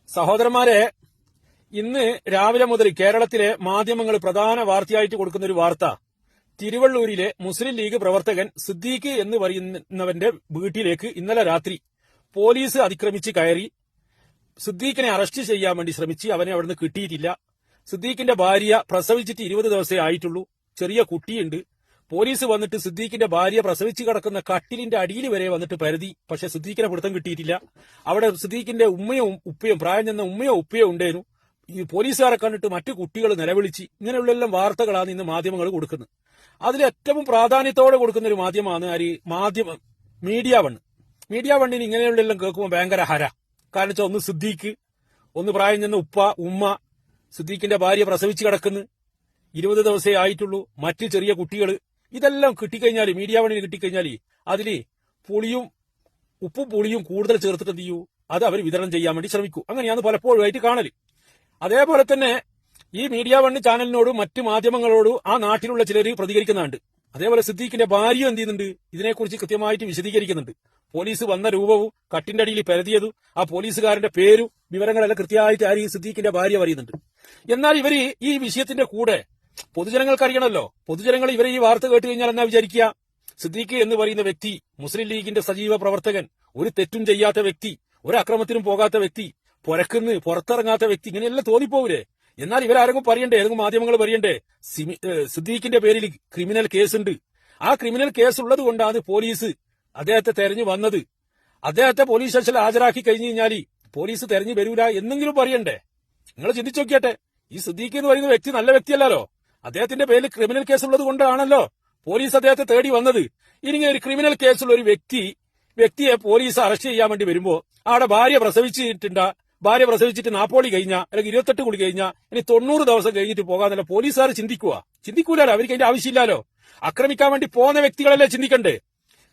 സഹോദരന്മാരെ, ഇന്ന് രാവിലെ മുതൽ കേരളത്തിലെ മാധ്യമങ്ങൾ പ്രധാന വാർത്തയായിട്ട് കൊടുക്കുന്ന ഒരു വാർത്ത, തിരുവള്ളൂരിലെ മുസ്ലിം ലീഗ് പ്രവർത്തകൻ സിദ്ദീഖ് എന്ന് പറയുന്നവന്റെ വീട്ടിലേക്ക് ഇന്നലെ രാത്രി പോലീസ് അതിക്രമിച്ച് കയറി. സിദ്ദീഖിനെ അറസ്റ്റ് ചെയ്യാൻ വേണ്ടി ശ്രമിച്ച് അവനെ അവിടുന്ന് കിട്ടിയിട്ടില്ല. സിദ്ദീഖിന്റെ ഭാര്യ പ്രസവിച്ചിട്ട് 20 ദിവസമേ ആയിട്ടുള്ളൂ. ചെറിയ കുട്ടിയുണ്ട്. പോലീസ് വന്നിട്ട് സിദ്ദീഖിന്റെ ഭാര്യ പ്രസവിച്ച് കിടക്കുന്ന കട്ടിലിന്റെ അടിയിൽ വരെ വന്നിട്ട് പരതി. പക്ഷെ സിദ്ദീഖിനെ പിടുത്തം കിട്ടിയിട്ടില്ല. അവിടെ സിദ്ദീഖിന്റെ ഉമ്മയോ ഉപ്പയും, പ്രായം ചെന്ന ഉമ്മയോ ഉപ്പയോ ഉണ്ടായിരുന്നു. ഈ പോലീസുകാരെ കണ്ടിട്ട് മറ്റു കുട്ടികൾ നിലവിളിച്ച്, ഇങ്ങനെയുള്ള വാർത്തകളാണ് ഇന്ന് മാധ്യമങ്ങൾ കൊടുക്കുന്നത്. അതിൽ ഏറ്റവും പ്രാധാന്യത്തോടെ കൊടുക്കുന്ന ഒരു മാധ്യമമാണ് മീഡിയ വൺ. മീഡിയ വണ്ണിന് ഇങ്ങനെയുള്ള കേൾക്കുമ്പോൾ ഭയങ്കര ഹര. കാരണം വെച്ചാൽ ഒന്ന് സിദ്ദീഖ്, ഒന്ന് പ്രായം ചെന്ന ഉമ്മ, സിദ്ദീഖിന്റെ ഭാര്യ പ്രസവിച്ച് കിടക്കുന്നു, 20 ദിവസമേ ആയിട്ടുള്ളൂ, മറ്റ് ചെറിയ കുട്ടികൾ. ഇതെല്ലാം കിട്ടിക്കഴിഞ്ഞാൽ, മീഡിയ വണ്ണിന് കിട്ടിക്കഴിഞ്ഞാൽ അതില് ഉപ്പും പുളിയും കൂടുതൽ ചേർത്തിട്ട് എന്ത് ചെയ്യൂ, അത് അവർ വിതരണം ചെയ്യാൻ വേണ്ടി ശ്രമിക്കൂ. അങ്ങനെയാണ് പലപ്പോഴും ആയിട്ട് കാണല്. അതേപോലെ തന്നെ ഈ മീഡിയ വൺ ചാനലിനോടും മറ്റ് മാധ്യമങ്ങളോടും ആ നാട്ടിലുള്ള ചിലർ പ്രതികരിക്കുന്നുണ്ട്. അതേപോലെ സിദ്ദീഖിന്റെ ഭാര്യ എന്ത് ചെയ്യുന്നുണ്ട്, ഇതിനെക്കുറിച്ച് കൃത്യമായിട്ട് വിശദീകരിക്കുന്നുണ്ട്. പോലീസ് വന്ന രൂപവും കട്ടിന്റെ അടിയിൽ പരതിയതും ആ പോലീസുകാരന്റെ പേരും വിവരങ്ങളെല്ലാം കൃത്യമായിട്ട് ഈ സിദ്ദീഖിന്റെ ഭാര്യ പറയുന്നുണ്ട്. എന്നാൽ ഇവര് ഈ വിഷയത്തിന്റെ കൂടെ പൊതുജനങ്ങൾക്ക് അറിയണമല്ലോ. പൊതുജനങ്ങൾ ഇവരെ ഈ വാർത്ത കേട്ട് കഴിഞ്ഞാൽ എന്നാ വിചാരിക്കുക, സിദ്ദീഖ് എന്ന് പറയുന്ന വ്യക്തി മുസ്ലിം ലീഗിന്റെ സജീവ പ്രവർത്തകൻ, ഒരു തെറ്റും ചെയ്യാത്ത വ്യക്തി, ഒരു അക്രമത്തിനും പോകാത്ത വ്യക്തി, പുറത്തിറങ്ങാത്ത വ്യക്തി, ഇങ്ങനെയെല്ലാം തോന്നിപ്പോവൂലേ. എന്നാൽ ഇവരാരെങ്കിലും പറയണ്ടേ, ഏതെങ്കിലും മാധ്യമങ്ങൾ പറയണ്ടേ, സിദ്ദീഖിന്റെ പേരിൽ ക്രിമിനൽ കേസുണ്ട്. ആ ക്രിമിനൽ കേസ് ഉള്ളത് കൊണ്ടാണ് പോലീസ് അദ്ദേഹത്തെ തെരഞ്ഞു വന്നത്. അദ്ദേഹത്തെ പോലീസ് സ്റ്റേഷനിൽ ഹാജരാക്കി കഴിഞ്ഞു കഴിഞ്ഞാൽ പോലീസ് തെരഞ്ഞു വരൂല എന്നെങ്കിലും പറയണ്ടേ. നിങ്ങൾ ചിന്തിച്ചു നോക്കിയാട്ടെ, ഈ സിദ്ദീഖ് എന്ന് പറയുന്ന വ്യക്തി നല്ല വ്യക്തിയല്ലോ. അദ്ദേഹത്തിന്റെ പേരിൽ ക്രിമിനൽ കേസ് ഉള്ളത് കൊണ്ടാണല്ലോ പോലീസ് അദ്ദേഹത്തെ തേടി വന്നത്. ഇനി ഒരു ക്രിമിനൽ കേസുള്ള ഒരു വ്യക്തിയെ പോലീസ് അറസ്റ്റ് ചെയ്യാൻ വേണ്ടി വരുമ്പോ അവിടെ ഭാര്യ പ്രസവിച്ചിട്ട് 40 കഴിഞ്ഞാ, അല്ലെങ്കിൽ 28 കൂടി കഴിഞ്ഞാ, ഇനി 90 ദിവസം കഴിഞ്ഞിട്ട് പോകാന്നല്ല പോലീസുകാർ ചിന്തിക്കൂലല്ലോ. അവർക്ക് അതിന്റെ ആവശ്യമില്ലല്ലോ. ആക്രമിക്കാൻ വേണ്ടി പോകുന്ന വ്യക്തികളല്ലേ ചിന്തിക്കണ്ടേ.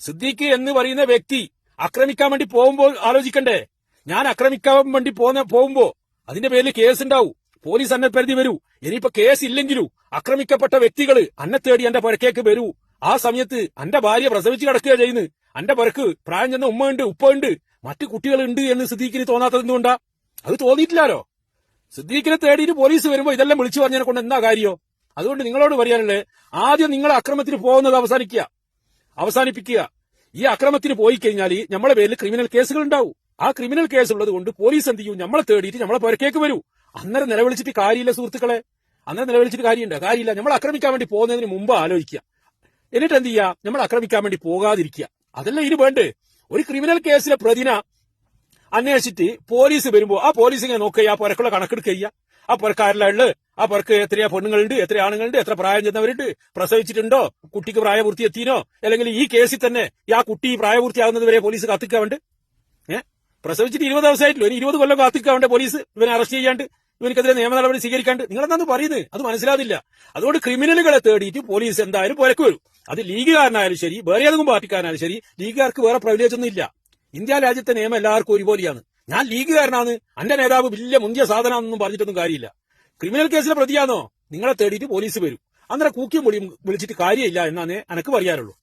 സിദ്ദീഖ് എന്ന് പറയുന്ന വ്യക്തി ആക്രമിക്കാൻ വേണ്ടി പോകുമ്പോൾ ആലോചിക്കണ്ടേ, ഞാൻ ആക്രമിക്കാൻ വേണ്ടി പോകുമ്പോ അതിന്റെ പേരിൽ കേസ് ഉണ്ടാവും, പോലീസ് എന്നെ പരിധി വരൂ. ഇനിയിപ്പോ കേസ് ഇല്ലെങ്കിലും ആക്രമിക്കപ്പെട്ട വ്യക്തികൾ എന്നെ തേടി എന്റെ പുരക്കേക്ക് വരൂ. ആ സമയത്ത് എന്റെ ഭാര്യ പ്രസവിച്ച് കിടക്കുക ചെയ്യുന്നു, എന്റെ പുരക്ക് പ്രായം ചെന്ന ഉമ്മയുണ്ട്, ഉപ്പയുണ്ട്, മറ്റു കുട്ടികളുണ്ട് എന്ന് സിദ്ദീഖിന് തോന്നാത്തത് എന്തുകൊണ്ടാ? അത് തോന്നിയിട്ടില്ലാലോ. സിദ്ദീഖിനെ തേടിയിട്ട് പോലീസ് വരുമ്പോ ഇതെല്ലാം വിളിച്ചു പറഞ്ഞതിനെ കൊണ്ട് എന്താ കാര്യോ? അതുകൊണ്ട് നിങ്ങളോട് പറയാനുള്ളത്, ആദ്യം നിങ്ങൾ അക്രമത്തിന് പോകുന്നത് അവസാനിപ്പിക്കുക. ഈ അക്രമത്തിന് പോയി കഴിഞ്ഞാൽ നമ്മളെ പേരിൽ ക്രിമിനൽ കേസുകൾ ഉണ്ടാവും. ആ ക്രിമിനൽ കേസ് ഉള്ളത് കൊണ്ട് പോലീസ് എന്ത് ചെയ്യും, നമ്മളെ തേടിയിട്ട് നമ്മളെ പുരക്കേക്ക് വരൂ. അന്നേരം നിലവിളിച്ചിട്ട് കാര്യമില്ല സുഹൃത്തുക്കളെ, അന്നേരം നിലവിളിച്ചിട്ട് കാര്യമില്ല. നമ്മൾ ആക്രമിക്കാൻ വേണ്ടി പോകുന്നതിന് മുമ്പ് ആലോചിക്കുക. എന്നിട്ട് എന്ത് ചെയ്യുക, നമ്മൾ ആക്രമിക്കാൻ വേണ്ടി പോകാതിരിക്കുക. അതല്ല ഇനി വേണ്ടേ. ഒരു ക്രിമിനൽ കേസിലെ പ്രതിന അന്വേഷിച്ചിട്ട് പോലീസ് വരുമ്പോ ആ പോലീസ് ഇങ്ങനെ നോക്കുക, ആ പുരക്കുള്ള കണക്കെടുക്കുക. ആ പുരക്കാരിലുള്ള ആ പുരക്ക് എത്രയാ പെണ്ണുങ്ങളുണ്ട്, എത്ര ആണുങ്ങളുണ്ട്, എത്ര പ്രായം ചെന്നവരുണ്ട്, പ്രസവിച്ചിട്ടുണ്ടോ, കുട്ടിക്ക് പ്രായപൂർത്തി എത്തിനോ, അല്ലെങ്കിൽ ഈ കേസിൽ തന്നെ ആ കുട്ടി പ്രായപൂർത്തിയാകുന്നത് വരെ പോലീസ് കാത്തിക്കാണ്ട്, പ്രസവിച്ചിട്ട് 20 ദിവസമായിട്ടില്ലോ, ഇനി 20 കൊല്ലം കാത്തിക്കാവേണ്ട പോലീസ് ഇവനെ അറസ്റ്റ് ചെയ്യാണ്ട്, ഇവനക്കെതിരെ നിയമ നടപടി സ്വീകരിക്കാണ്ട്. നിങ്ങളെന്താന്ന് പറയുന്നത്, അത് മനസ്സിലാവില്ല. അതുകൊണ്ട് ക്രിമിനലുകളെ തേടിയിട്ട് പോലീസ് എന്തായാലും പുരക്ക് വരും. അത് ലീഗുകാരനായാലും ശരി, വേറെ ഏതെങ്കിലും പാർട്ടിക്കാരനായാലും ശരി, ലീഗുകാർക്ക് വേറെ പ്രിവിലേജ് ഒന്നും ഇല്ല. ഇന്ത്യ രാജ്യത്തെ നിയമം എല്ലാവർക്കും ഒരുപോലെയാണ്. ഞാൻ ലീഗുകാരനാണ്, എന്റെ നേതാവ് വലിയ മുന്തിയ സാധനമാണെന്നും പറഞ്ഞിട്ടൊന്നും കാര്യമില്ല. ക്രിമിനൽ കേസിലെ പ്രതിയാണോ, നിങ്ങളെ തേടിയിട്ട് പോലീസ് വരും. അന്നേരം കൂക്കിയും പൊളിയും വിളിച്ചിട്ട് കാര്യമില്ല എന്നാണ് എനിക്ക് പറയാറുള്ളൂ.